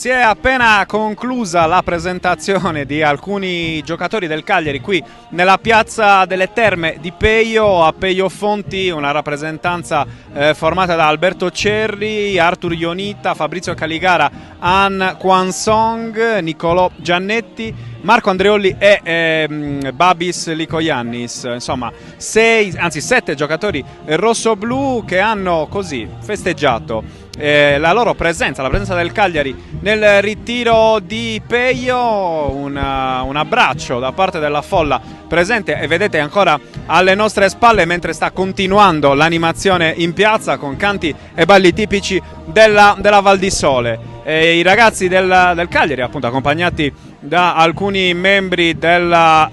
Si è appena conclusa la presentazione di alcuni giocatori del Cagliari qui nella piazza delle Terme di Peio, a Peio Fonti, una rappresentanza formata da Alberto Cerri, Artur Ionita, Fabrizio Caligara, An Kwansong, Nicolò Giannetti, Marco Andreolli e Babis Likoyannis. Insomma 7 giocatori rossoblù che hanno così festeggiato la loro presenza, la presenza del Cagliari nel ritiro di Peio. Un abbraccio da parte della folla presente, e vedete ancora alle nostre spalle mentre sta continuando l'animazione in piazza con canti e balli tipici della Val di Sole. I ragazzi del Cagliari, appunto, accompagnati da alcuni membri della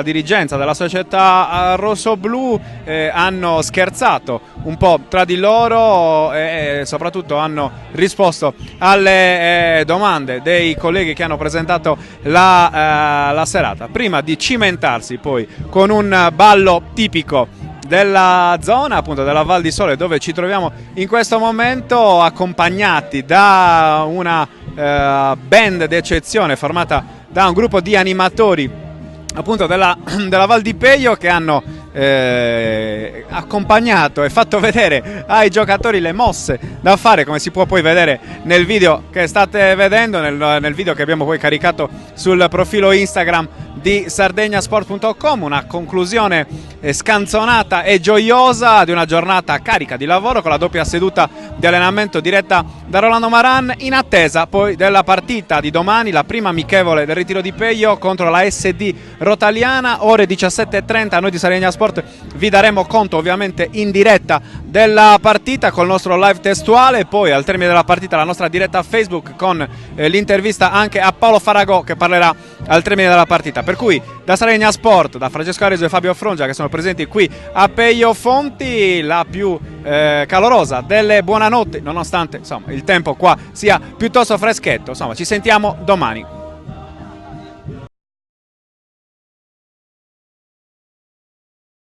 dirigenza della società rossoblù, hanno scherzato un po' tra di loro e soprattutto hanno risposto alle domande dei colleghi che hanno presentato la serata, prima di cimentarsi poi con un ballo tipico della zona, appunto della Val di Sole, dove ci troviamo in questo momento, accompagnati da una band d'eccezione formata da un gruppo di animatori, appunto della Val di Peio, che hanno accompagnato e fatto vedere ai giocatori le mosse da fare, come si può poi vedere nel video che state vedendo, nel video che abbiamo poi caricato sul profilo Instagram di sardegnasport.com. Una conclusione scanzonata e gioiosa di una giornata carica di lavoro, con la doppia seduta di allenamento diretta da Rolando Maran, in attesa poi della partita di domani, la prima amichevole del ritiro di Peio contro la SD Rotaliana, ore 17:30. Noi di Sardegna Sport vi daremo conto ovviamente in diretta della partita col nostro live testuale, e poi al termine della partita la nostra diretta Facebook con l'intervista anche a Paolo Faragò, che parlerà al termine della partita. Per cui da Sardegna Sport, da Francesco Areso e Fabio Frongia, che sono presenti qui a Peio Fonti, la più calorosa delle buonanotte, nonostante insomma il tempo qua sia piuttosto freschetto. Insomma, ci sentiamo domani.